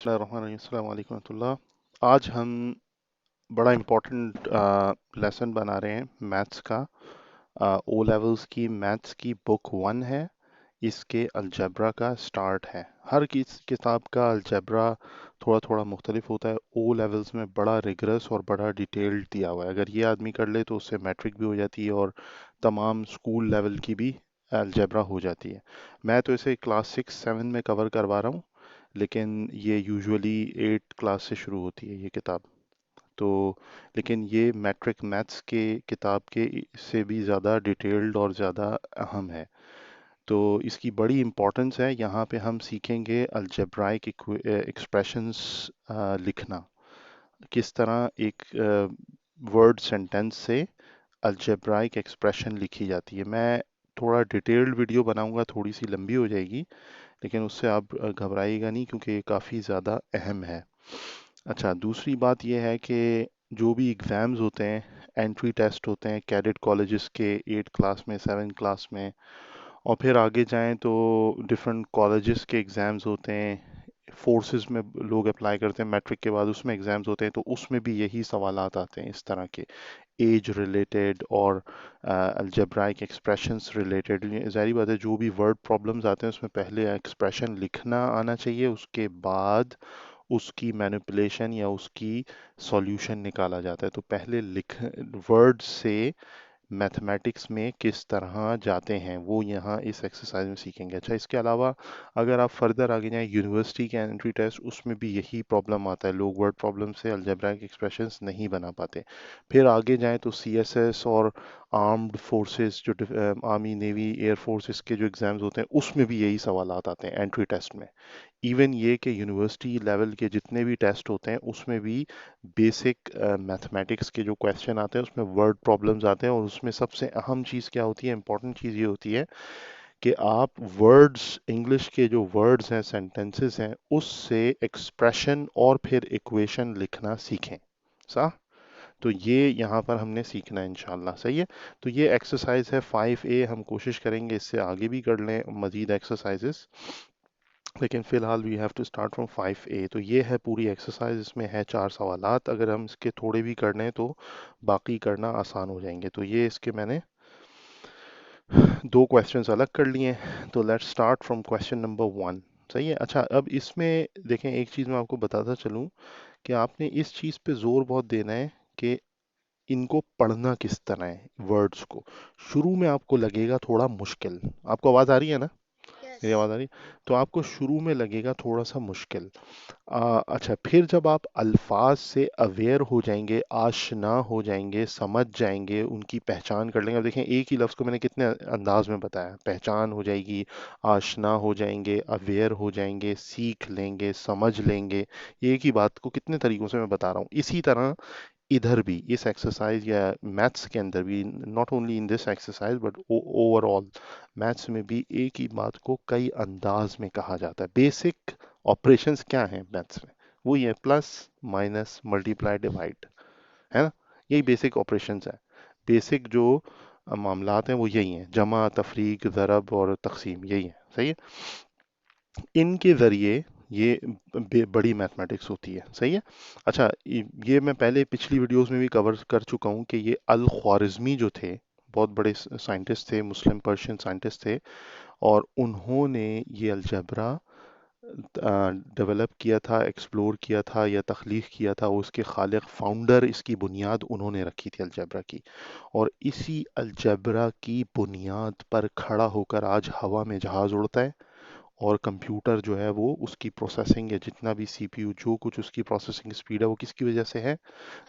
अस्सलाम वालेकुम रहमतुल्लाह। आज हम बड़ा इम्पोर्टेंट लेसन बना रहे हैं मैथ्स का। ओ लेवल्स की मैथ्स की बुक 1 है। इसके अलजेब्रा का स्टार्ट है। हर किताब का अलजेब्रा थोड़ा थोड़ा मुख्तलिफ होता है। ओ लेवल्स में बड़ा रिगरस और बड़ा डिटेल्ड दिया हुआ है। अगर ये आदमी कर ले तो उससे मैट्रिक भी हो जाती है और तमाम स्कूल लेवल की भी अलजेब्रा हो जाती है। मैं तो इसे क्लास 6-7 में कवर करवा रहा हूँ, लेकिन ये यूजुअली 8 क्लास से शुरू होती है ये किताब। तो लेकिन ये मैट्रिक मैथ्स के किताब के से भी ज़्यादा डिटेल्ड और ज़्यादा अहम है। तो इसकी बड़ी इम्पोर्टेंस है। यहाँ पे हम सीखेंगे अलजेब्राइक एक्सप्रेशंस लिखना। किस तरह एक वर्ड सेंटेंस से अलजेब्राइक एक्सप्रेशन लिखी जाती है। मैं थोड़ा डिटेल्ड वीडियो बनाऊंगा, थोड़ी सी लंबी हो जाएगी, लेकिन उससे आप घबराइएगा नहीं क्योंकि ये काफ़ी ज़्यादा अहम है। अच्छा, दूसरी बात यह है कि जो भी एग्ज़ाम्स होते हैं, एंट्री टेस्ट होते हैं कैडेट कॉलेजेस के 8 क्लास में, 7 क्लास में, और फिर आगे जाएं तो डिफरेंट कॉलेजेस के एग्ज़ाम्स होते हैं। फोर्सेस में लोग अप्लाई करते हैं मैट्रिक के बाद, उसमें एग्ज़ाम्स होते हैं, तो उसमें भी यही सवालात आते हैं इस तरह के, एज रिलेटेड और अलजेब्राइक एक्सप्रेशंस रिलेटेड। ज़ाहिर बात है, जो भी वर्ड प्रॉब्लम्स आते हैं उसमें पहले एक्सप्रेशन लिखना आना चाहिए, उसके बाद उसकी मैनिपुलेशन या उसकी सॉल्यूशन निकाला जाता है। तो पहले लिख वर्ड से मैथमेटिक्स में किस तरह जाते हैं वो यहाँ इस एक्सरसाइज में सीखेंगे। अच्छा, इसके अलावा अगर आप फर्दर आगे जाएं, यूनिवर्सिटी के एंट्री टेस्ट, उसमें भी यही प्रॉब्लम आता है, लोग वर्ड प्रॉब्लम से अलजेब्राइक एक्सप्रेशंस नहीं बना पाते। फिर आगे जाएं तो सीएसएस और आर्म्ड फोर्सेस, जो आर्मी नेवी एयर फोर्स, इसके जो एग्जाम्स होते हैं उसमें भी यही सवाल आते हैं एंट्री टेस्ट में। इवन ये कि यूनिवर्सिटी लेवल के जितने भी टेस्ट होते हैं उसमें भी बेसिक मैथमेटिक्स के जो क्वेश्चन आते हैं उसमें वर्ड प्रॉब्लम्स आते हैं, और उसमें सबसे अहम चीज़ क्या होती है, इंपॉर्टेंट चीज़ ये होती है कि आप वर्ड्स, इंग्लिश के जो वर्ड्स हैं, सेंटेंसेस हैं, उससे एक्सप्रेशन और फिर इक्वेशन लिखना सीखें। सा तो ये यहाँ पर हमने सीखना है इंशाल्लाह। सही है। तो ये एक्सरसाइज है 5A। हम कोशिश करेंगे इससे आगे भी कर लें मजीद एक्सरसाइजेस, लेकिन फ़िलहाल we have to start from 5A। तो ये है पूरी एक्सरसाइज। इसमें है 4 सवालात। अगर हम इसके थोड़े भी कर लें तो बाकी करना आसान हो जाएंगे। तो ये इसके मैंने 2 क्वेश्चंस अलग कर लिए हैं। तो let's start from question number 1। सही है। अच्छा, अब इसमें देखें, एक चीज़ मैं आपको बताता चलूँ कि आपने इस चीज़ पे ज़ोर बहुत देना है कि इनको पढ़ना किस तरह है वर्ड्स को। शुरू में आपको लगेगा थोड़ा मुश्किल। आपको आवाज़ आ रही है ना? मेरी यस। आवाज़ आ रही है? तो आपको शुरू में लगेगा थोड़ा सा मुश्किल। अच्छा, फिर जब आप अल्फाज से अवेयर हो जाएंगे, आशना हो जाएंगे, समझ जाएंगे, उनकी पहचान कर लेंगे। अब देखें, एक ही लफ्ज़ को मैंने कितने अंदाज में बताया। पहचान हो जाएगी, आशना हो जाएंगे, अवेयर हो जाएंगे, सीख लेंगे, समझ लेंगे। ये एक ही बात को कितने तरीक़ों से मैं बता रहा हूँ। इसी तरह इधर भी इस एक्सरसाइज या मैथ्स के अंदर भी, not only in this exercise but overall maths में भी एक ही बात को कई अंदाज में कहा जाता है। बेसिक ऑपरेशंस क्या हैं मैथ्स में? वही है, प्लस, माइनस, मल्टीप्लाई, डिवाइड, है ना? यही बेसिक ऑपरेशंस है। बेसिक जो मामलात हैं वो यही हैं, जमा, तफरीक, ज़रब और तकसीम, यही है। सही है। इनके ज़रिए ये बड़ी मैथमेटिक्स होती है। सही है। अच्छा, ये मैं पहले पिछली वीडियोस में भी कवर कर चुका हूँ कि ये अल ख्वारिज़मी जो थे, बहुत बड़े साइंटिस्ट थे, मुस्लिम पर्शियन साइंटिस्ट थे, और उन्होंने ये अलजबरा डेवलप किया था, एक्सप्लोर किया था या तख्लीक किया था। उसके खालिक, फाउंडर, इसकी बुनियाद उन्होंने रखी थी अलजबरा की। और इसी अलजबरा की बुनियाद पर खड़ा होकर आज हवा में जहाज़ उड़ता है, और कंप्यूटर जो है वो उसकी प्रोसेसिंग या जितना भी सीपीयू, जो कुछ उसकी प्रोसेसिंग स्पीड है, वो किसकी वजह से है?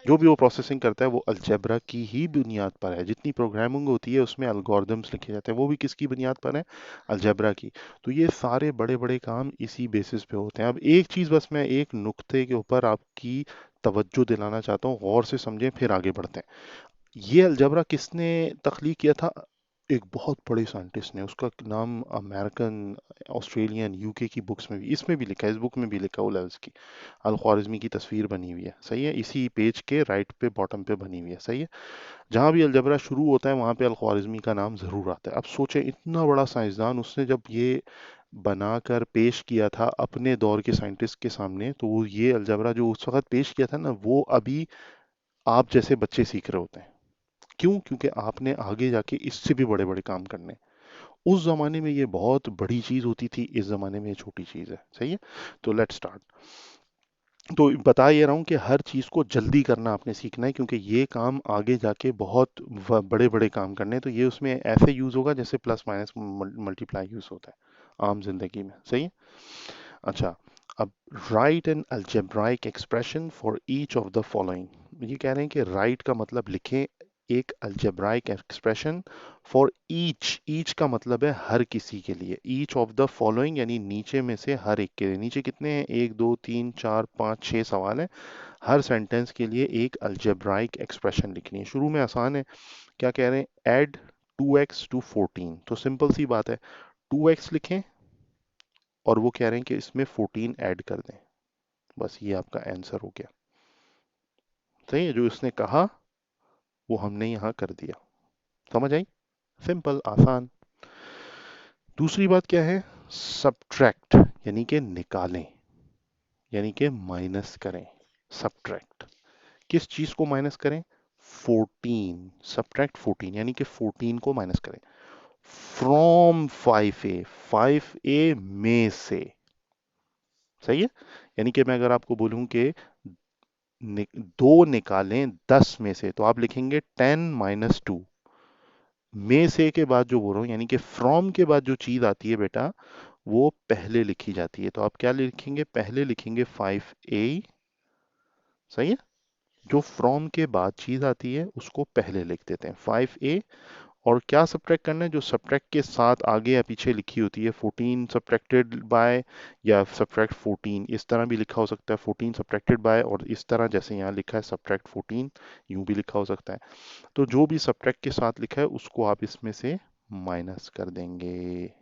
जो भी वो अलजेब्रा। प्रोसेसिंग करता है वो अलजेब्रा की ही बुनियाद पर है। जितनी प्रोग्रामिंग होती है उसमें अलगोरिदम्स लिखे जाते हैं, वो भी किसकी बुनियाद पर है? अलजेब्रा की। तो ये सारे बड़े बड़े काम इसी बेसिस पे होते हैं। अब एक चीज़ बस मैं एक नुक्ते के ऊपर आपकी तवज्जो दिलाना चाहता हूँ, गौर से समझें फिर आगे बढ़ते हैं। ये अलजबरा किसने तख्लीक किया था? एक बहुत बड़े साइंटिस्ट ने। उसका नाम अमेरिकन, ऑस्ट्रेलियन, यूके की बुक्स में भी, इसमें भी लिखा है, इस बुक में भी लिखा है, लेवल्स की अल ख्वारिज़मी की तस्वीर बनी हुई है। सही है। इसी पेज के राइट पे बॉटम पे बनी हुई है। सही है। जहाँ भी अलजबरा शुरू होता है वहाँ पे अल ख्वारिज़मी का नाम ज़रूर आता है। अब सोचें, इतना बड़ा साइंसदान, उसने जब ये बनाकर पेश किया था अपने दौर के साइंटिस्ट के सामने, तो वो ये अलजबरा जो उस वक्त पेश किया था ना, वो अभी आप जैसे बच्चे सीख रहे होते हैं। क्यों? क्योंकि आपने आगे जाके इससे भी बड़े बड़े काम करने। उस जमाने में ये बहुत बड़ी चीज होती थी, इस जमाने में ये छोटी चीज है। सही है। तो लेट्स स्टार्ट। तो बता ये रहा हूँ कि हर चीज को जल्दी करना आपने सीखना है, क्योंकि ये काम आगे जाके बहुत बड़े बड़े काम करने हैं। तो ये उसमें ऐसे यूज होगा जैसे प्लस माइनस मल्टीप्लाई यूज होता है आम जिंदगी में। सही है। अच्छा, अब write an algebraic expression for each of the following. ये कह रहे हैं कि राइट का मतलब लिखें एक algebraic expression for each. Each का मतलब है हर किसी के लिए। ईच ऑफ द फॉलोइंग यानी नीचे में से हर एक के लिए। नीचे कितने हैं? एक दो तीन चार पाँच छः सवाल है। हर सेंटेंस के लिए एक अलजेब्राइक एक्सप्रेशन लिखनी है। शुरू में आसान है। क्या कह रहे हैं? Add 2x to 14। तो सिंपल सी बात है, 2x लिखें और वो कह रहे हैं कि इसमें 14 ऐड कर दें। बस ये आपका आंसर हो गया। सही है। जो इसने कहा वो हमने यहाँ कर दिया। समझ आई? सिंपल, आसान। दूसरी बात क्या है? सब्ट्रैक्ट, यानी कि निकालें, यानी कि माइनस करें। सब्ट्रैक्ट किस चीज को माइनस करें? 14। सब्ट्रैक्ट 14 यानी कि 14 को माइनस करें फ्रॉम 5a। 5a में से। सही है। यानी कि मैं अगर आपको बोलूं कि दो निकालें 10 में से, तो आप लिखेंगे 10 - 2। में से के बाद जो बोल रहा हूं, यानी कि फ्रॉम के बाद जो चीज आती है बेटा, वो पहले लिखी जाती है। तो आप क्या लिखेंगे? पहले लिखेंगे 5a। सही है। जो फ्रॉम के बाद चीज आती है उसको पहले लिख देते हैं 5a। और क्या सब्ट्रैक्ट करना है? जो सब्ट्रैक्ट के साथ आगे या पीछे लिखी होती है, 14 सब्ट्रैक्टेड बाय, या सब्ट्रैक्ट 14, इस तरह भी लिखा हो सकता है 14 सब्ट्रैक्टेड बाय, और इस तरह जैसे यहाँ लिखा है सब्ट्रैक्ट 14, यूं भी लिखा हो सकता है। तो जो भी सब्ट्रैक्ट के साथ लिखा है उसको आप इसमें से माइनस कर देंगे।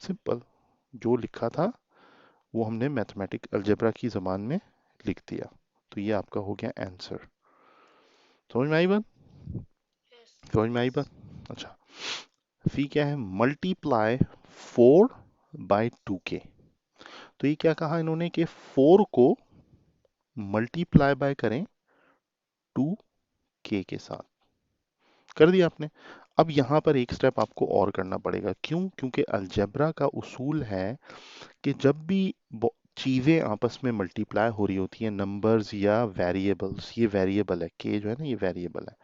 सिंपल। जो लिखा था वो हमने मैथमेटिक अलजेब्रा की जबान में लिख दिया। तो ये आपका हो गया आंसर। समझ में आई बात? समझ में आई बात? अच्छा, सी क्या है? Multiply 4/2k। तो ये क्या कहा इन्होंने कि 4 को मल्टीप्लाई बाय करें 2k के साथ। कर दिया आपने। अब यहां पर एक स्टेप आपको और करना पड़ेगा। क्यों? क्योंकि अलजेब्रा का उसूल है कि जब भी चीजें आपस में मल्टीप्लाई हो रही होती हैं, नंबर्स या वेरिएबल्स, ये वेरिएबल है, के जो है ना, ये वेरिएबल है।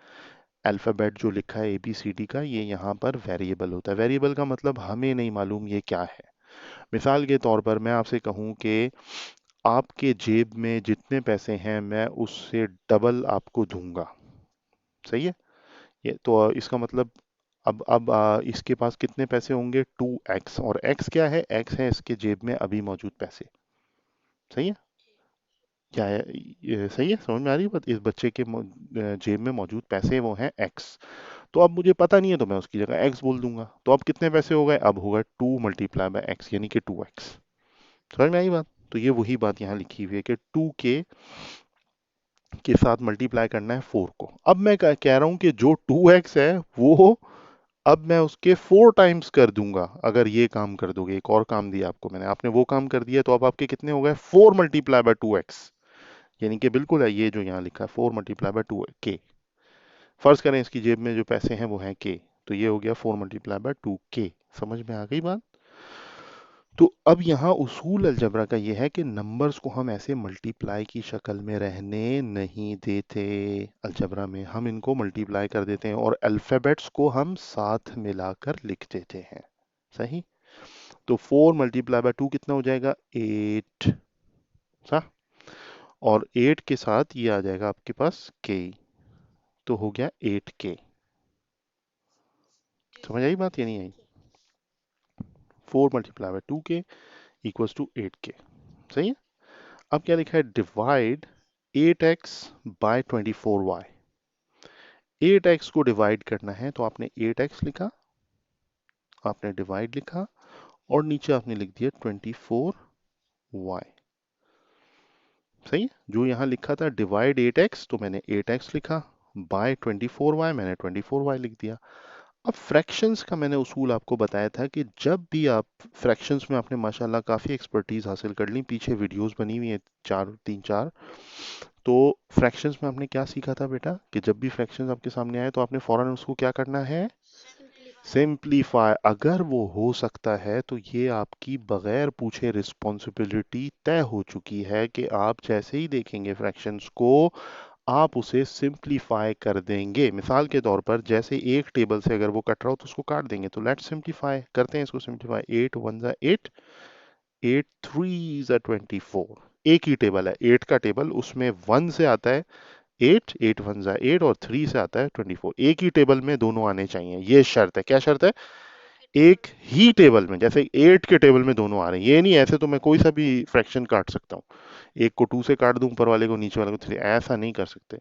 अल्फाबेट जो लिखा है ABCD का, ये यहाँ पर वेरिएबल होता है। वेरिएबल का मतलब हमें नहीं मालूम ये क्या है। मिसाल के तौर पर मैं आपसे कहूँ कि आपके जेब में जितने पैसे हैं मैं उससे डबल आपको दूंगा। सही है। ये तो इसका मतलब, अब इसके पास कितने पैसे होंगे? 2x। और x क्या है? x है इसके जेब में अभी मौजूद पैसे। सही है। क्या है ये? सही है। समझ में आ रही है बात? इस बच्चे के जेब में मौजूद पैसे वो हैं x। तो अब मुझे पता नहीं है, तो मैं उसकी जगह x बोल दूंगा। तो अब कितने पैसे हो गए? अब होगा 2 × x, यानी कि 2x। समझ में आई बात? तो ये वही बात यहाँ लिखी हुई है कि 2k के साथ मल्टीप्लाई करना है 4 को। अब मैं कह रहा हूं कि जो 2x है वो अब मैं उसके 4 टाइम्स कर दूंगा अगर ये काम कर दोगे। एक और काम दिया आपको मैंने, आपने वो काम कर दिया, तो अब आपके कितने हो गए? 4 × 2x। यानी कि बिल्कुल है ये जो यहाँ लिखा है 4 × 2k। फर्ज करें इसकी जेब में जो पैसे हैं वो हैं k, तो ये हो गया 4 × 2k। समझ में आ गई बात? तो अब यहाँ उसूल अलजबरा का ये है कि नंबर्स को हम ऐसे मल्टीप्लाई की शक्ल में रहने नहीं देते। अलजबरा में हम इनको मल्टीप्लाई कर देते हैं और अल्फाबेट्स को हम साथ मिलाकर लिख देते हैं। सही। तो 4 × 2 कितना हो जाएगा? 8। सा। और 8 के साथ ये आ जाएगा आपके पास k, तो हो गया 8k। समझ आई बात या नहीं आई? 4 × 2k = 8k। सही है। अब क्या लिखा है? Divide 8x bye 24y। 8x को डिवाइड करना है, तो आपने 8x लिखा, आपने डिवाइड लिखा, और नीचे आपने लिख दिया 24y। सही। जो यहाँ लिखा था डिवाइड 8x, तो मैंने 8x लिखा, बाय 24y मैंने 24y लिख दिया। अब फ्रैक्शंस का मैंने उसूल आपको बताया था कि जब भी आप फ्रैक्शंस में आपने माशाल्लाह काफ़ी एक्सपर्टीज हासिल कर ली, पीछे वीडियोस बनी हुई है चार तीन चार। तो फ्रैक्शंस में आपने क्या सीखा था बेटा कि जब भी फ्रैक्शंस आपके सामने आए तो आपने फौरन उसको क्या करना है, सिंप्लीफाई। अगर वो हो सकता है तो ये आपकी बगैर पूछे रिस्पॉन्सिबिलिटी तय हो चुकी है कि आप जैसे ही देखेंगे फ्रैक्शंस को आप उसे सिंप्लीफाई कर देंगे। मिसाल के तौर पर जैसे एक टेबल से अगर वो कट रहा हो तो उसको काट देंगे। तो लेट्स सिंप्लीफाई करते हैं इसको, सिंप्लीफाई। 8 वन जा 8, 8 थ्री जा 24। एक ही टेबल है, 8 का टेबल, उसमें 1 से आता है 8, 8 वन जा 8 और 3 से आता है 24। एक ही टेबल में दोनों आने चाहिए, ये शर्त है। क्या शर्त है? एक ही टेबल में, जैसे 8 के टेबल में दोनों आ रहे हैं। ये नहीं ऐसे तो मैं कोई सा भी फ्रैक्शन काट सकता हूँ, एक को 2 से काट दूं ऊपर वाले को, नीचे वाले को 3, ऐसा नहीं कर सकते।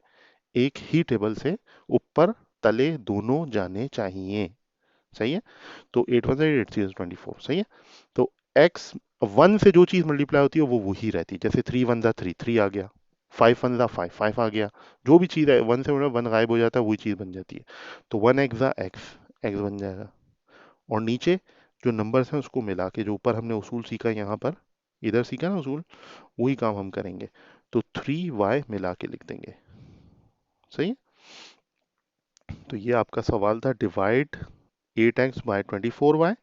एक ही टेबल से ऊपर तले दोनों जाने चाहिए। सही है? तो 8 वन 8, 3 24। सही है? तो x 1 से जो चीज मल्टीप्लाई होती है वो वही रहती है। जैसे 3 वन 3, 3 आ गया। 5 वन 5, 5 आ गया। जो भी चीज है 1 से 1 गायब हो जाता है, वही चीज बन जाती है। तो 1 एक्स एक्स, एक्स बन जाएगा। और नीचे जो नंबर्स हैं उसको मिला के, जो ऊपर हमने उसूल सीखा यहाँ पर, इधर सीखा ना उसूल, वही काम हम करेंगे। तो 3y मिला के लिख देंगे। सही है? तो ये आपका सवाल था, डिवाइड 8x बाय 24y।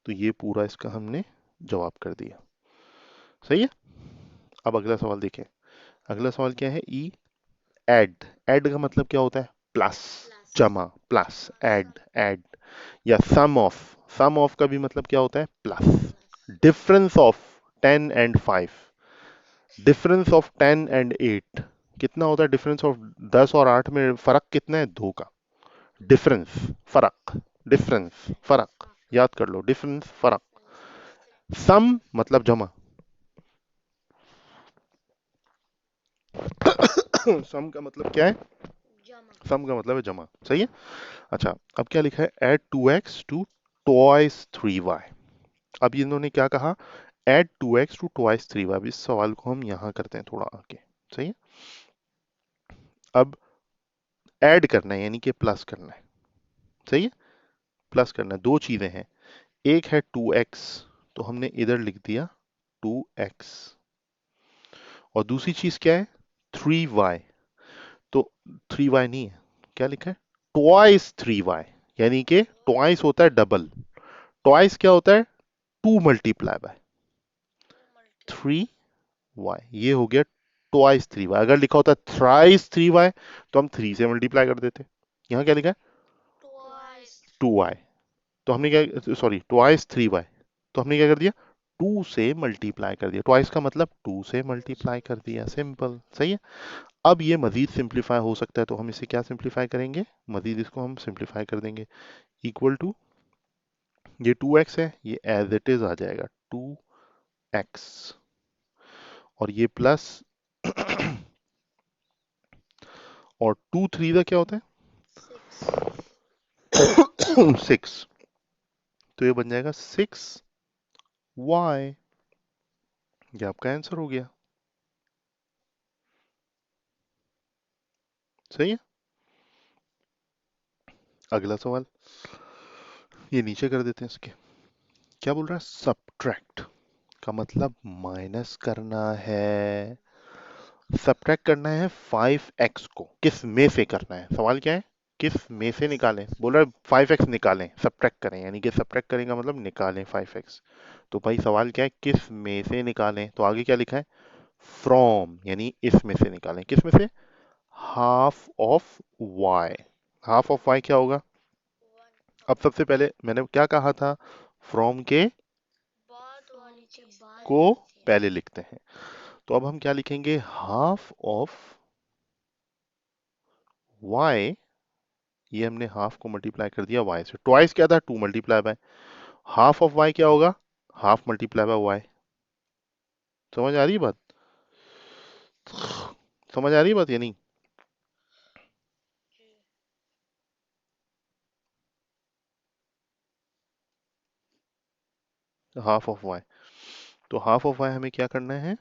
तो ये पूरा इसका हमने जवाब कर दिया। सही है? अब अगला सवाल देखें। अगला सवाल क्या है? ई एड। एड का मतलब क्या होता है? प्लस, जमा, प्लस, एड, एड। या सम ऑफ, सम ऑफ का भी मतलब क्या होता है? Plus. Difference of 10 and 5, difference of 10 and 8 कितना होता है? डिफरेंस ऑफ 10 और 8 में फर्क कितना है? 2 का। डिफरेंस, फर्क, डिफरेंस, फर्क, याद कर लो, डिफरेंस, फर्क। सम मतलब जमा। सम का मतलब क्या है? सम का मतलब है जमा। सही है? अच्छा, अब क्या लिखा है? Add 2x to twice 3y। अब इन्होंने क्या कहा? Add 2x to twice 3y। अब इस सवाल को हम यहां करते हैं थोड़ा आगे। सही है? अब ऐड करना है यानी कि प्लस करना है। सही है? प्लस करना है। दो चीजें हैं, एक है 2x, तो हमने इधर लिख दिया 2x। और दूसरी चीज क्या है? 3y। तो 3y नहीं है, क्या लिखा है? Twice 3y। यानी कि ट्वाइस होता है डबल, ट्वाइस क्या होता है? 2 मल्टीप्लाई बाय 3y। ये हो गया ट्वाइस 3y। अगर लिखा होता थ्राइस 3y तो हम 3 से मल्टीप्लाई कर देते। यहां क्या लिखा है? 2y। तो हमने क्या, सॉरी, ट्वाइस 3y, तो हमने क्या कर दिया? 2 से मल्टीप्लाई कर दिया। ट्वाइस का मतलब 2 से मल्टीप्लाई कर दिया, सिंपल। सही है? अब ये मजीद सिंप्लीफाई हो सकता है, तो हम इसे क्या सिंप्लीफाई करेंगे? मजीद इसको हम सिंप्लीफाई कर देंगे। इक्वल टू, ये 2x है, ये एज इट इज आ जाएगा 2x। और ये प्लस और 2 3 का क्या होता है? 6। तो ये बन जाएगा 6y। ये आपका आंसर हो गया। सही है? अगला सवाल, ये नीचे कर देते हैं इसके। क्या बोल रहा है? सब्ट्रैक्ट का मतलब माइनस करना है। सब्ट्रैक्ट करना है 5x को, किस में से करना है? सवाल क्या है? किस में से निकालें? बोल रहा है 5x निकालें, सब्ट्रैक्ट करें, यानी कि सब्ट्रैक्ट करें का मतलब निकालें 5x। तो भाई सवाल क्या है? किस में से निकालें? तो आगे क्या लिखा है? फ्रॉम, यानी इसमें से निकालें। किस में से? Half of y। Half of y क्या होगा? अब सबसे पहले मैंने क्या कहा था? फ्रॉम के को पहले लिखते हैं। तो अब हम क्या लिखेंगे? Half of y। ये हमने हाफ को मल्टीप्लाई कर दिया y से। ट्वाइस क्या था? 2 multiply by. Half of y क्या होगा? Half multiply by y। समझ आ रही है बात? समझ आ रही है बात या नहीं? Half of y। तो हाफ ऑफ y हमें क्या करना है?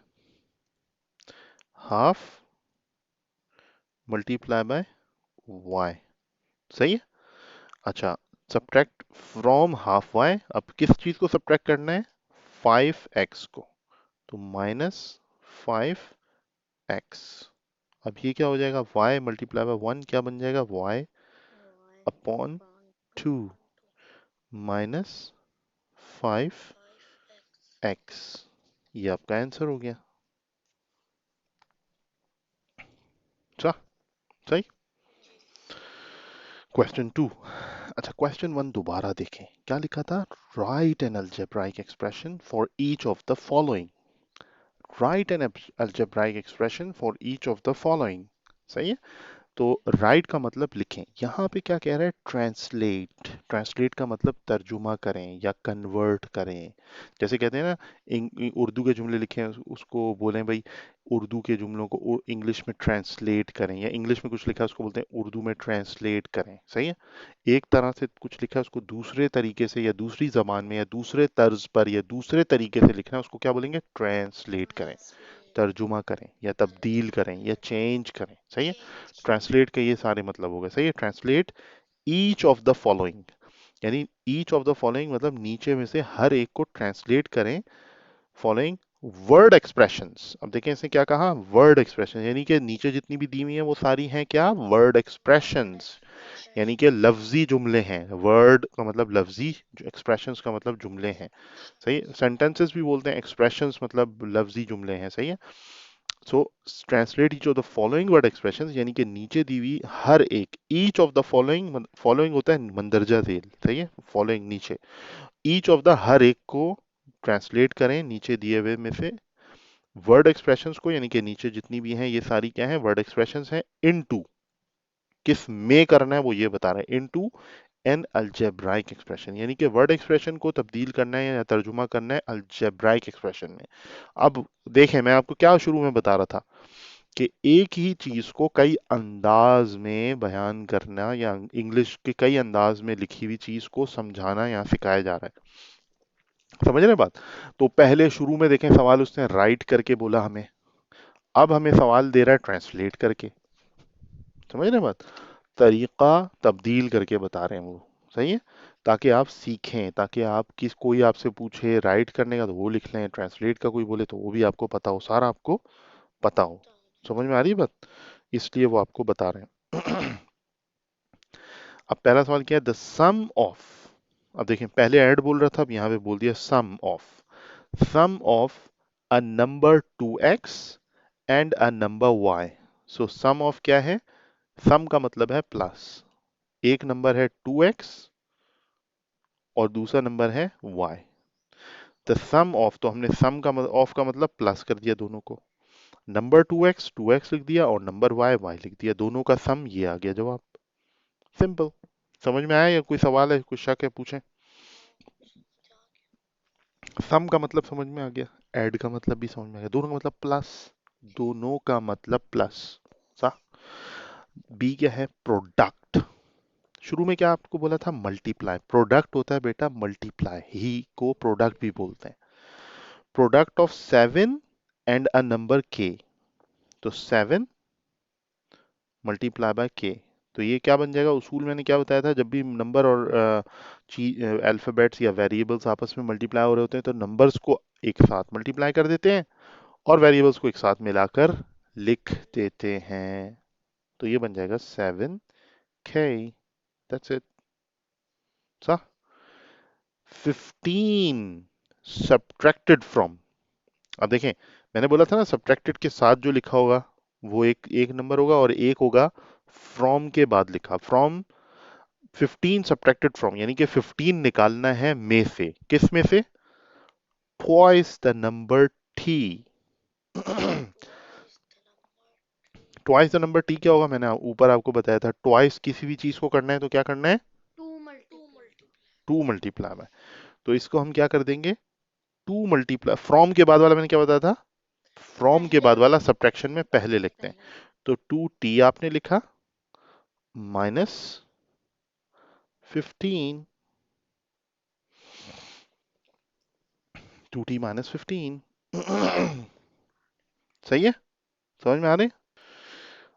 Half multiply by y। सही है? अच्छा, सब्ट्रैक्ट फ्रॉम हाफ वाई, अब किस चीज को सब्ट्रैक्ट करना है, 5x को, तो -5x। अब ये क्या हो जाएगा, y मल्टीप्लाई बाय 1 क्या बन जाएगा, y अपॉन 2 माइनस 5x। ये आपका आंसर हो गया। अच्छा, सही। क्वेश्चन 2। अच्छा, क्वेश्चन 1 दोबारा देखें, क्या लिखा था, write an algebraic expression for each of the following. Write an algebraic expression for each of the following. सही है। तो राइट का मतलब लिखें, यहाँ पे क्या कह रहा है, ट्रांसलेट। ट्रांसलेट का मतलब तर्जुमा करें या कन्वर्ट करें। जैसे कहते हैं ना, उर्दू के जुमले लिखे हैं, उसको बोलें भाई उर्दू के जुमलों को इंग्लिश में ट्रांसलेट करें, या इंग्लिश में कुछ लिखा है उसको बोलते हैं उर्दू में ट्रांसलेट करें। सही है। एक तरह से कुछ लिखा है उसको दूसरे तरीके से या दूसरी जबान में या दूसरे तर्ज पर या दूसरे तरीके से लिखना है, उसको क्या बोलेंगे, ट्रांसलेट करें, तर्जुमा करें या तब्दील करें या चेंज करें। सही है। ट्रांसलेट के ये सारे मतलब हो गए। सही है। Translate each of the following, यानी ईच ऑफ द फॉलोइंग मतलब नीचे में से हर एक को ट्रांसलेट करें, फॉलोइंग वर्ड एक्सप्रेशंस। अब देखें इसने क्या कहा, वर्ड एक्सप्रेशन, यानी कि नीचे जितनी भी दी हुई है वो सारी हैं क्या, वर्ड एक्सप्रेशंस, यानी कि लफ्जी जुमले हैं। वर्ड का मतलब लफ्जी, एक्सप्रेशंस का मतलब जुमले हैं। सही। सेंटेंसेस भी बोलते हैं, एक्सप्रेशंस मतलब लफ्जी जुमले हैं। सही है। So translate each of the following word expressions, यानी कि नीचे दी हुई हर एक, each of the following, following होता है मंदरजा झेल। सही है। फॉलोइंग नीचे, ईच ऑफ द हर एक को ट्रांसलेट करें नीचे दिए हुए में से वर्ड एक्सप्रेशंस को, यानी कि नीचे जितनी भी हैं ये सारी क्या है, वर्ड एक्सप्रेशंस हैं, इनटू, किस में करना है वो ये बता रहा है, इनटू एन अलजेब्राइक एक्सप्रेशन, यानी कि वर्ड एक्सप्रेशन को तब्दील करना है या तर्जुमा करना है अलजेब्राइक एक्सप्रेशन में। अब देखें, मैं आपको क्या शुरू में बता रहा था कि एक ही चीज को कई अंदाज में बयान करना या इंग्लिश के कई अंदाज में लिखी हुई चीज को समझाना यहाँ सिखाया जा रहा है। समझ रहे हैं बात। तो पहले शुरू में देखें सवाल उसने राइट करके बोला हमें, अब हमें सवाल दे रहा है ट्रांसलेट करके। समझ रहे हैं बात, तरीका तब्दील करके बता रहे हैं वो। सही है। ताकि आप सीखें, ताकि आप किस, कोई आपसे पूछे राइट करने का तो वो लिख लें, ट्रांसलेट का कोई बोले तो वो भी आपको पता हो, सारा आपको पता हो। समझ में आ रही है बात, इसलिए वो आपको बता रहे हैं। अब पहला सवाल क्या है, द सम ऑफ, अब देखें पहले ऐड बोल रहा था, अब यहाँ पे बोल दिया sum of, sum of a number 2x and a number y। So sum of क्या है, सम का मतलब है प्लस, एक नंबर है 2x और दूसरा नंबर है y। द सम ऑफ, तो हमने सम का ऑफ का मतलब प्लस कर दिया दोनों को, नंबर 2x लिख दिया और नंबर y लिख दिया, दोनों का सम, ये आ गया जवाब। सिंपल। समझ में आया या कोई सवाल है, कुछ शक है, पूछें। सम का मतलब समझ में आ गया, ऐड का मतलब भी समझ में आ गया, दोनों का मतलब प्लस, दोनों का मतलब प्लस। सा। बी क्या है, प्रोडक्ट। शुरू में क्या आपको बोला था, मल्टीप्लाई, प्रोडक्ट होता है बेटा मल्टीप्लाई, ही को प्रोडक्ट भी बोलते हैं। Product of 7 and a number के, तो 7 मल्टीप्लाई बाय के, तो ये क्या बन जाएगा, उसूल मैंने क्या बताया था, जब भी नंबर और अल्फाबेट्स या वेरिएबल्स आपस में मल्टीप्लाई हो रहे होते हैं तो नंबर्स को एक साथ मल्टीप्लाई कर देते हैं और वेरिएबल्स को एक साथ मिलाकर लिख देते हैं। तो ये बन जाएगा 7k। That's it. सा। 15 सब्ट्रैक्टेड फ्रॉम, अब देखें मैंने बोला था ना सब्ट्रैक्टेड के साथ जो लिखा होगा वो एक एक नंबर होगा और एक होगा फ्रॉम के बाद लिखा, फ्रॉम 15 सब्ट्रैक्टेड फ्रॉम, यानी कि 15 निकालना है में से, किस में से, twice the number T. Twice the number T क्या होगा, मैंने ऊपर आपको बताया था, ट्वाइस किसी भी चीज को करना है तो क्या करना है, टू मल्टीप्लाई में। तो इसको हम क्या कर देंगे, टू मल्टीप्लाई, फ्रॉम के बाद वाला मैंने क्या बताया था, फ्रॉम के बाद वाला सब्ट्रैक्शन में पहले लिखते हैं। तो 2t आपने लिखा माइनस 15, 2t माइनस 15। सही है। समझ में आ रही है?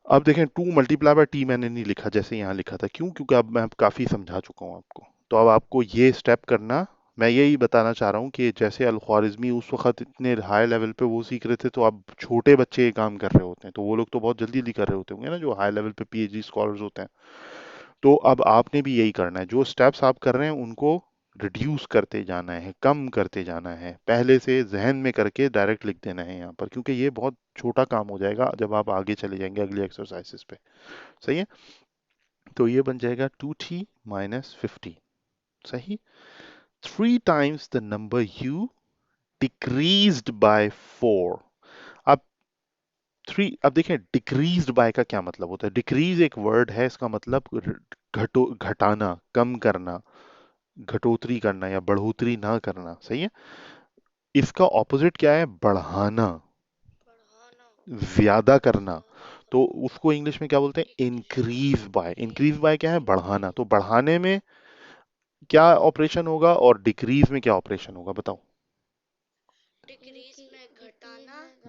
अब देखें 2 मल्टीप्लाई बाय टी मैंने नहीं लिखा जैसे यहाँ लिखा था, क्यों, क्योंकि अब मैं काफी समझा चुका हूँ आपको। तो अब आपको ये स्टेप करना, मैं यही बताना चाह रहा हूँ कि जैसे अल ख्वारिज़मी उस वक्त इतने हाई लेवल पे वो सीख रहे थे, तो अब छोटे बच्चे ये काम कर रहे होते हैं, तो वो लोग तो बहुत जल्दी जल्दी कर रहे होते होंगे ना, जो हाई लेवल पे पीएचडी स्कॉलर्स होते हैं। तो अब आपने भी यही करना है, जो स्टेप्स आप कर रहे हैं उनको रिड्यूस करते जाना है, कम करते जाना है, पहले से जहन में करके डायरेक्ट लिख देना है यहाँ पर, क्योंकि ये बहुत छोटा काम हो जाएगा जब आप आगे चले जाएंगे अगली एक्सरसाइजेस पे। सही है। तो ये बन जाएगा 2t - 50। सही। 3 times the number u decreased by 4। अब अब देखें डिक्रीज्ड बाय का क्या मतलब होता है। डिक्रीज एक वर्ड है, इसका मतलब घटाना, कम करना, घटोतरी करना या बढ़ोतरी ना करना। सही है। इसका ऑपोजिट क्या है? बढ़ाना, ज्यादा करना। तो उसको इंग्लिश में क्या बोलते हैं? Increase by. इंक्रीज बाय क्या है? बढ़ाना। तो बढ़ाने में क्या ऑपरेशन होगा और डिक्रीज में क्या ऑपरेशन होगा, बताओ।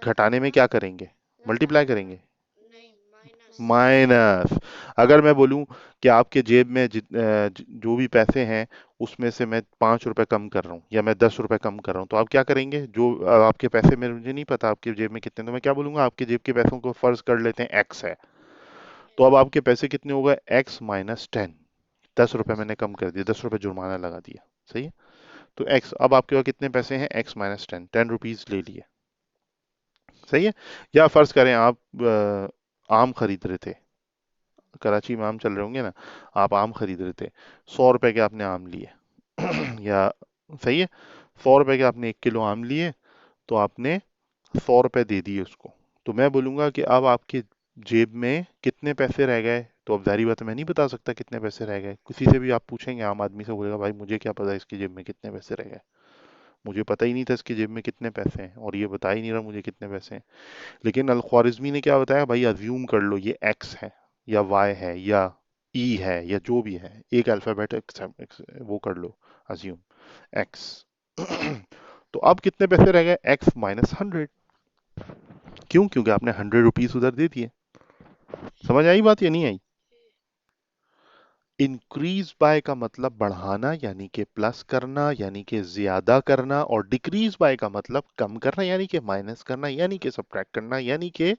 घटाने में क्या करेंगे? मल्टीप्लाई करेंगे। माइनस। अगर मैं बोलूं कि आपके जेब में जो भी पैसे हैं उसमें से मैं 5 रुपए कम कर रहा हूँ या मैं 10 रुपए कम कर रहा हूँ, तो आप क्या करेंगे? जो आपके पैसे में, मुझे नहीं पता आपके जेब में कितने, तो मैं क्या बोलूंगा? आपके जेब के पैसों को फर्ज कर लेते हैं एक्स है, तो अब आपके पैसे कितने हो गए? x - 10। 10 रुपए मैंने कम कर दिया, 10 रुपए जुर्माना लगा दिया। सही है। तो एक्स, अब आपके पास कितने पैसे हैं? x - 10, 10 रुपीज ले लिए। सही है। या फर्ज करें आप आम खरीद रहे थे, कराची में आम चल रहे होंगे ना, आप आम खरीद रहे थे, 100 रुपए के आपने आम लिए या सही है, 100 रुपए के आपने 1 किलो आम लिए, तो आपने 100 रुपए दे दिए उसको। तो मैं बोलूंगा कि अब आपके जेब में कितने पैसे रह गए। तो अब जाहिर बात है मैं नहीं बता सकता कितने पैसे रह गए, किसी से भी आप पूछेंगे आम आदमी से, बोलेगा भाई मुझे क्या पता इसकी जेब में कितने पैसे रह गए, मुझे पता ही नहीं था इसकी जेब में कितने पैसे हैं और ये बता ही नहीं रहा मुझे कितने पैसे हैं। लेकिन अल ख्वारिज़मी ने क्या बताया? भाई अज्यूम कर लो ये एक्स है या वाई है या ई है या जो भी है, एक अल्फाबेट वो कर लो, अज्यूम एक्स। तो अब कितने पैसे रह गए? x - 100। क्यों? क्योंकि आपने 100 रुपीज उधर दे दिए। समझ आई बात या नहीं आई? इंक्रीज बाय का मतलब बढ़ाना यानी कि प्लस करना यानी कि ज्यादा करना, और डिक्रीज बाय का मतलब कम करना यानी कि माइनस करना यानी कि सब्ट्रैक्ट करना यानी कि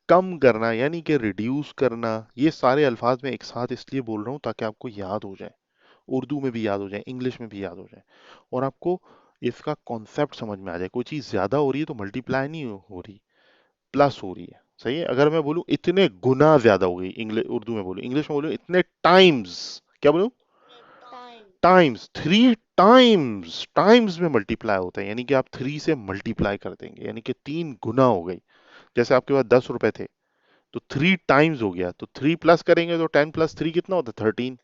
कम करना यानी कि रिड्यूस करना। ये सारे अल्फाज मैं एक साथ इसलिए बोल रहा हूँ ताकि आपको याद हो जाए, उर्दू में भी याद हो जाए, इंग्लिश में भी याद हो जाए, और आपको इसका कॉन्सेप्ट समझ में आ जाए। कोई चीज ज्यादा हो रही है तो मल्टीप्लाई नहीं हो रही, प्लस हो रही है। सही है। अगर मैं बोलूं इतने गुना ज्यादा हो गई, इंग्लिश उर्दू में बोलूं, इंग्लिश में बोलूं इतने टाइम्स, क्या बोलूं? Times, 3 times. टाइम्स में मल्टीप्लाई होता है यानी कि आप 3 से मल्टीप्लाई कर देंगे, यानी कि 3 गुना हो गई। जैसे आपके पास 10 रुपए थे तो 3 टाइम्स हो गया, तो 3 प्लस करेंगे तो 10 + 3 कितना होता है? 13।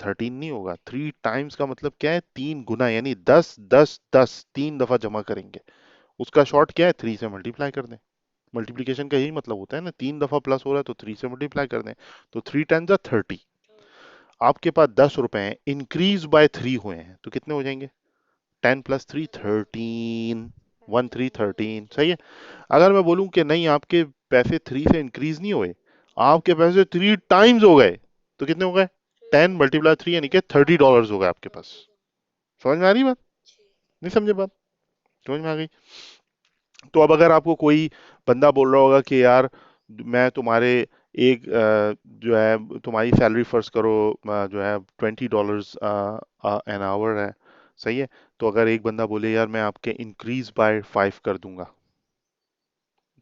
13 नहीं होगा, 3 टाइम्स का मतलब क्या है? 3 गुना, यानी 10 10 10, 3 दफा जमा करेंगे। उसका शॉर्ट क्या है? 3 से मल्टीप्लाई कर दें। मल्टीप्लीकेशन का यही मतलब होता है ना, 3 दफा प्लस हो रहा है तो 3 से मल्टीप्लाई कर दें। तो 3 × 10 = 30। आपके पास 10 रुपए हैं, इंक्रीज बाय 3 हुए हैं, तो कितने हो जाएंगे? 10 + 3 13। 13 सही है। अगर मैं बोलूं कि नहीं आपके पैसे 3 से इंक्रीज नहीं हुए, आपके पैसे 3 टाइम्स हो गए, तो कितने हो गए? 10 × 3 यानी कि $30 हो गए आपके पास। समझ में आ रही बात? नहीं समझे बात? समझ में आ गई? तो अब अगर आपको कोई बंदा बोल रहा होगा कि यार मैं तुम्हारे एक जो है तुम्हारी सैलरी फर्ज करो जो है $20 एन आवर है। सही है। तो अगर एक बंदा बोले यार मैं आपके इंक्रीज बाय 5 कर दूंगा,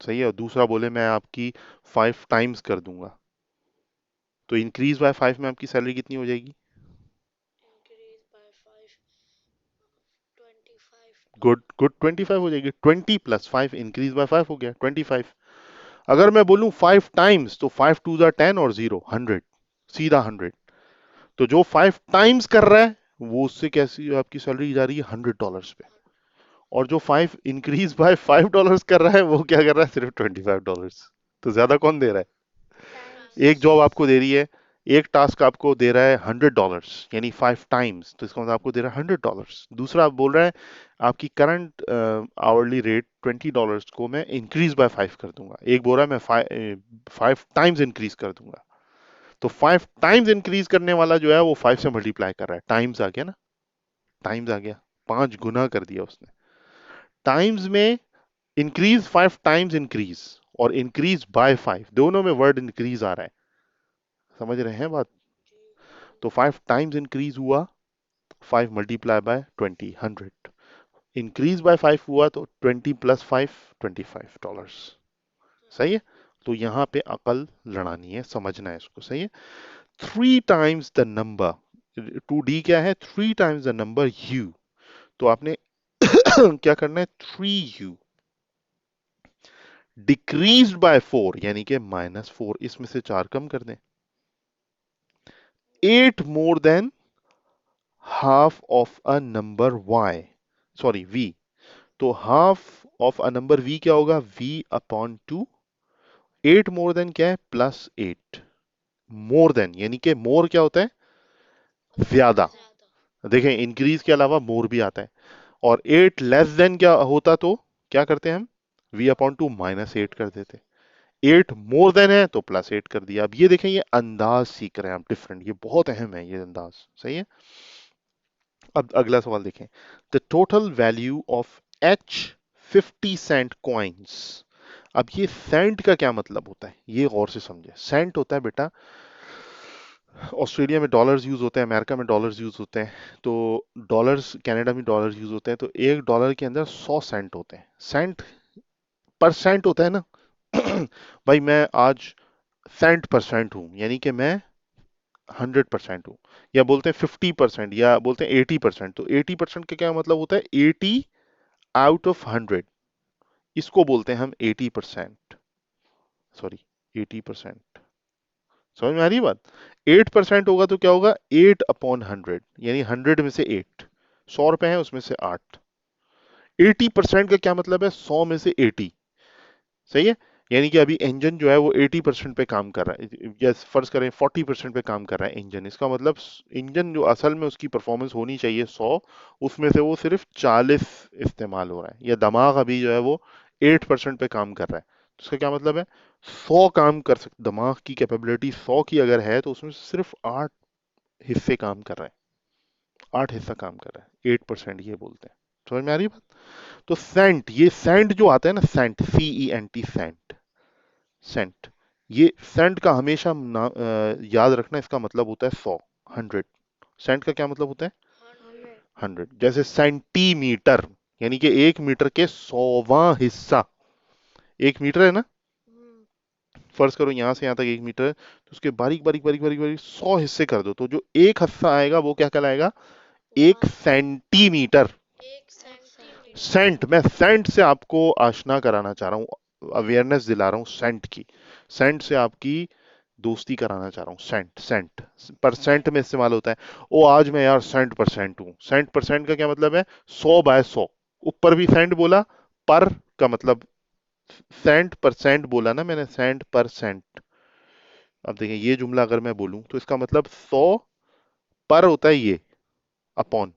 सही है, और दूसरा बोले मैं आपकी 5 टाइम्स कर दूंगा, तो इंक्रीज बाय 5 में आपकी सैलरी कितनी हो जाएगी? गुड गुड, 25 हो जाएगी। 20 + 5, इंक्रीज बाय 5 हो गया 25। अगर मैं बोलूं 5 टाइम्स, तो 5 × 2 = 10 और 0 100, सीधा 100। तो जो 5 टाइम्स कर रहा है वो उससे कैसी आपकी सैलरी जा रही है? $100 पे। और जो 5 इंक्रीज बाय 5 डॉलर्स कर रहा है वो क्या कर रहा है? सिर्फ $25। तो ज्यादा कौन दे रहा है? एक जॉब आपको दे रही है, एक टास्क आपको दे रहा है $100 यानी 5 टाइम्स, तो इसका मतलब आपको दे रहा है $100। दूसरा आप बोल रहे हैं आपकी करंट आवरली रेट $20 को मैं इंक्रीज बाय 5 कर दूंगा, एक बोल रहा है मैं 5 टाइम्स इंक्रीज कर दूंगा। तो 5 टाइम्स इंक्रीज करने वाला जो है वो 5 से मल्टीप्लाई कर रहा है, टाइम्स आ गया ना, टाइम्स आ गया, 5 गुना कर दिया उसने। टाइम्स में इंक्रीज 5 टाइम्स इंक्रीज, और इंक्रीज बाय 5, दोनों में वर्ड इंक्रीज आ रहा है, समझ रहे हैं बात? तो 5 टाइम्स इंक्रीज हुआ, 5 मल्टीप्लाई बाय 20, 100, इंक्रीज बाय 5 हुआ तो 20 प्लस 5, $25। सही है? तो यहां पे अकल लड़ानी है, समझना है इसको, सही है? 3 टाइम्स द नंबर, 2D क्या है? 3 टाइम्स द नंबर u, तो आपने क्या करना है? 3u डिक्रीज बाय 4, यानी कि -4, इसमें से 4 कम कर दें। 8 more than half of a number y, sorry v, तो half of a number v क्या होगा? v upon 2। 8 मोर देन क्या है? +8, मोर देन यानी कि मोर क्या होता है? ज्यादा। देखें, इंक्रीज के अलावा मोर भी आता है। और 8 लेस देन क्या होता तो क्या करते हैं हम? v अपॉन 2 -8 कर देते। 8 मोर देन है तो +8 कर दिया। अब ये देखें, ये अंदाज सीख रहे हैं आप डिफरेंट, ये बहुत अहम है ये अंदाज, सही है? अब अगला सवाल देखें, the total value of each 50 cent coins. अब ये सेंट का क्या मतलब होता है, ये गौर से समझे। सेंट होता है बेटा, ऑस्ट्रेलिया में डॉलर्स यूज होते हैं, अमेरिका में डॉलर्स यूज होते हैं, तो डॉलर्स, कनाडा में डॉलर्स यूज होते हैं, तो एक डॉलर के अंदर 100 सेंट होते हैं। सेंट परसेंट होता है ना। भाई मैं आज सेंट परसेंट हूं, यानी कि मैं 100% हूं, या बोलते हैं 50%, या बोलते हैं 80%। तो 80% का क्या मतलब होता है? 80 आउट ऑफ 100, इसको बोलते हैं हम 80%, सॉरी 80%। समझ में आ रही है बात? 8% होगा तो क्या होगा? 8/100, यानी 100 में से 8, 100 रुपए है उसमें से 8। 80% का क्या मतलब है? 100 में से 80, सही है? यानी कि अभी इंजन जो है वो 80% पे काम कर रहा है, या फर्ज करें 40% पे काम कर रहा है इंजन, इसका मतलब इंजन जो असल में उसकी परफॉर्मेंस होनी चाहिए 100, उसमें से वो सिर्फ 40 इस्तेमाल हो रहा है। या दिमाग अभी जो है वो 8% पे काम कर रहा है, तो इसका क्या मतलब है? 100 काम कर सकते, दिमाग की कैपेबिलिटी 100 की अगर है तो उसमें सिर्फ 8 हिस्से काम कर रहे हैं, 8 हिस्सा काम कर रहा है, 8% ये बोलते हैं। समझ में आ रही है बात? तो सेंट, ये सेंट जो आता है ना, सेंट, CENT, सेंट, सेंट, ये सेंट का हमेशा याद रखना, इसका मतलब होता है 100, 100। सेंट का क्या मतलब होता है? 100। जैसे सेंटीमीटर, यानी कि 1 मीटर के 100वां हिस्सा, 1 मीटर है ना, फर्ज करो यहां से यहां तक 1 मीटर है, तो उसके बारीक बारीक बारीक बारीक बारीक 100 हिस्से कर दो, तो जो एक हिस्सा आएगा वो क्या कहलाएगा? 1 सेंटीमीटर। सेंट, मैं सेंट से आपको आशना कराना चाह रहा हूँ, अवेयरनेस दिला रहा हूँ सेंट की, सेंट से आपकी दोस्ती कराना चाह रहा हूँ। सेंट, सेंट परसेंट में इस्तेमाल होता है। ओ आज मैं यार सेंट परसेंट हूँ। सेंट परसेंट का क्या मतलब है? 100/100, ऊपर भी सेंट बोला, पर का मतलब सेंट परसेंट बोला ना मैंने, सेंट परसेंट। अब देखिए ये जुमला अगर मैं बोलूं तो इसका मतलब 100 पर होता है ये, अपॉन,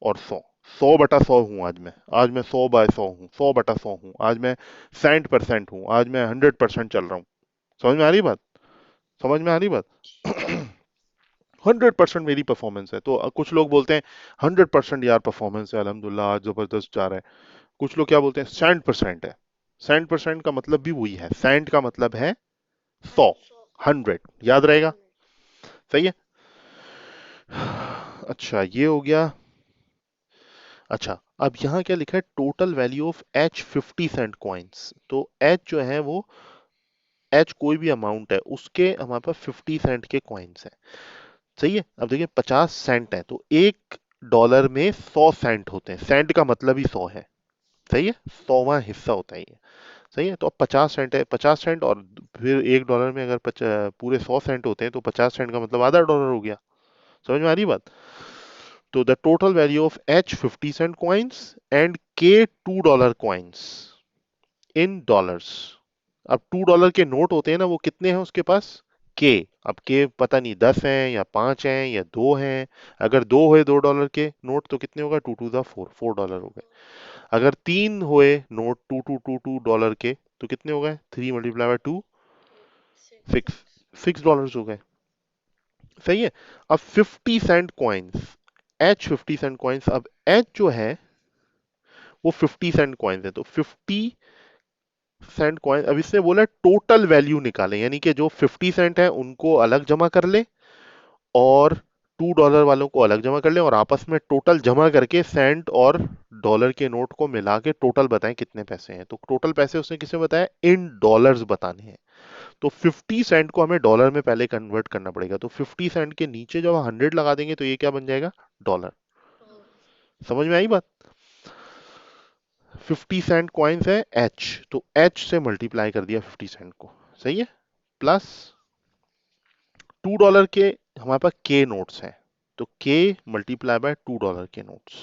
और 100, 100/100 हूं आज मैं, आज मैं 100/100 हूँ, 100/100 हूँ आज मैं, सेंट परसेंट हूँ आज मैं, 100% चल रहा हूँ। समझ में आ रही बात? समझ में आ रही बात? 100% मेरी परफॉर्मेंस है। तो कुछ लोग बोलते हैं 100% यार परफॉर्मेंस है, अल्हम्दुलिल्लाह आज जबरदस्त जा रहा है। कुछ लोग क्या बोलते हैं? सेंट परसेंट है। सेंट परसेंट का मतलब भी वही है, सेंट का मतलब है 100, 100, याद रहेगा? सही है? अच्छा ये हो गया। अच्छा, अब यहाँ क्या लिखा है? Total value of each 50 cent coins. तो एच जो है वो, एच कोई भी अमाउंट है, उसके हमारे पास 50 सेंट के कॉइन्स हैं, सही है? अब देखिए 50 सेंट है, तो $1 में 100 सेंट होते हैं, सेंट का मतलब ही 100 है, सही है? 100वां हिस्सा होता है ये, सही है? तो अब 50 सेंट है, 50 सेंट, और फिर $1 में अगर पूरे 100 सेंट होते हैं तो 50 सेंट का मतलब आधा डॉलर हो गया। समझ में आ रही बात? तो the total value of each 50 cent coins and के $2 कॉइन्स इन डॉलर्स। अब $2 के नोट होते हैं ना, वो कितने हैं उसके पास? के। अब के पता नहीं 10 हैं या 5 हैं या 2 हैं। अगर दो हुए $2 के नोट तो कितने होगा? 2 to the 4, $4 हो गए। अगर तीन हुए नोट $2 के तो कितने हो गए? 3 × 2 6, $6 हो गए। सही है। अब 50 cent coins, each 50 cent coins, अब एच जो है वो 50 सेंट कॉइन्स है, तो 50 सेंट कॉइन, अब इसने बोला टोटल वैल्यू निकालें, यानी कि जो 50 सेंट है उनको अलग जमा कर ले और $2 वालों को अलग जमा कर लें और आपस में टोटल जमा करके सेंट और डॉलर के नोट को मिला के टोटल बताएं कितने पैसे हैं। तो टोटल पैसे उसने किसे बताया, इन डॉलर्स बताने हैं। तो 50 सेंट को हमें डॉलर में पहले कन्वर्ट करना पड़ेगा, तो 50 सेंट के नीचे जब 100 लगा देंगे तो ये क्या बन जाएगा, डॉलर। समझ में आई बात। 50 सेंट कॉइन्स है एच, तो एच से मल्टीप्लाई कर दिया 50 सेंट को, सही है। प्लस $2 के हमारे पास के नोट्स हैं, तो के मल्टीप्लाई बाय $2 के नोट्स,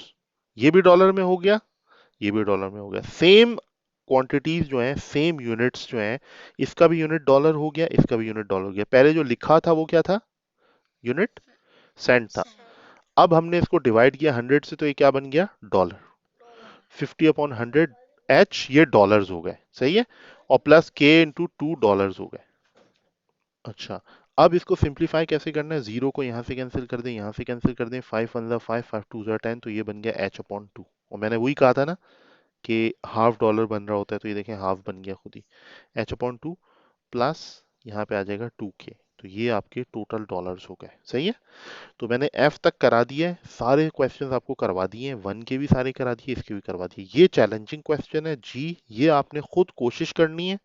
ये भी डॉलर में हो गया, ये भी डॉलर में हो गया। सेम क्वांटिटीज जो हैं, सेम यूनिट्स जो हैं, इसका भी यूनिट डॉलर हो गया, इसका भी यूनिट डॉलर हो गया। पहले जो लिखा था वो क्या था, यूनिट सेंट था। अब हमने इसको डिवाइड किया 100 से, तो ये क्या बन गया, डॉलर। 50/100 एच, ये डॉलर्स हो गए, सही है। और प्लस के इंटू $2 हो गए। अच्छा, अब इसको सिंप्लीफाई कैसे करना है, जीरो को यहाँ से कैंसिल कर दें, यहाँ से कैंसिल कर दें, 5 1 5, 5 2 10, तो ये बन गया h/2। और मैंने वही कहा था ना कि हाफ डॉलर बन रहा होता है, तो ये देखें हाफ बन गया खुद ही, h/2 प्लस यहाँ पे आ जाएगा 2k, तो ये आपके टोटल डॉलर्स हो गए, सही है। तो मैंने एफ तक करा दिया है, सारे क्वेश्चंस आपको करवा दिए हैं, वन के भी सारे करा दिए, इसके भी करवा दिए। ये चैलेंजिंग क्वेश्चन है जी, ये आपने खुद कोशिश करनी है,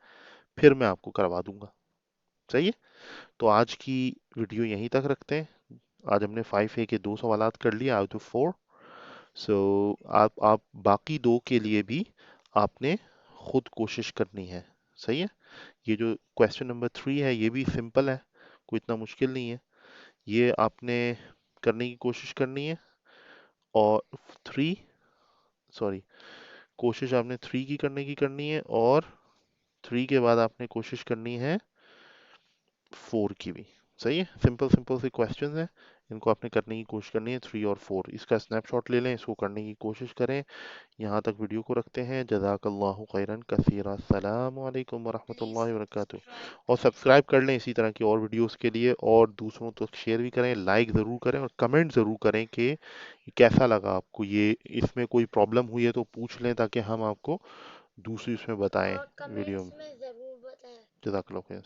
फिर मैं आपको करवा दूंगा, सही है। तो आज की वीडियो यहीं तक रखते हैं। आज हमने 5A के 2 सवालात कर लिए आउट ऑफ 4। सो आप बाकी 2 के लिए भी आपने खुद कोशिश करनी है, सही है। ये जो क्वेश्चन नंबर 3 है ये भी सिंपल है, कोई इतना मुश्किल नहीं है, ये आपने करने की कोशिश करनी है। और 3, सॉरी, कोशिश आपने 3 की करनी है, और 3 के बाद आपने कोशिश करनी है 4 की भी, सही है। सिंपल सिंपल से क्वेश्चन है, इनको आपने करने की कोशिश करनी है 3 और 4। इसका स्नैपशॉट ले लें, इसको करने की कोशिश करें। यहाँ तक वीडियो को रखते हैं। जज़ाकल्लाहु खैरन कसीरा। अस्सलामु अलैकुम वरहमतुल्लाहि वबरकातुहू। और सब्सक्राइब कर लें इसी तरह की और वीडियोस के लिए, और दूसरों तक शेयर भी करें, लाइक ज़रूर करें और कमेंट ज़रूर करें कि कैसा लगा आपको ये, इसमें कोई प्रॉब्लम हुई है तो पूछ लें, ताकि हम आपको दूसरी उसमें बताएं वीडियो में। जज़ाकल्लाहु खैरन।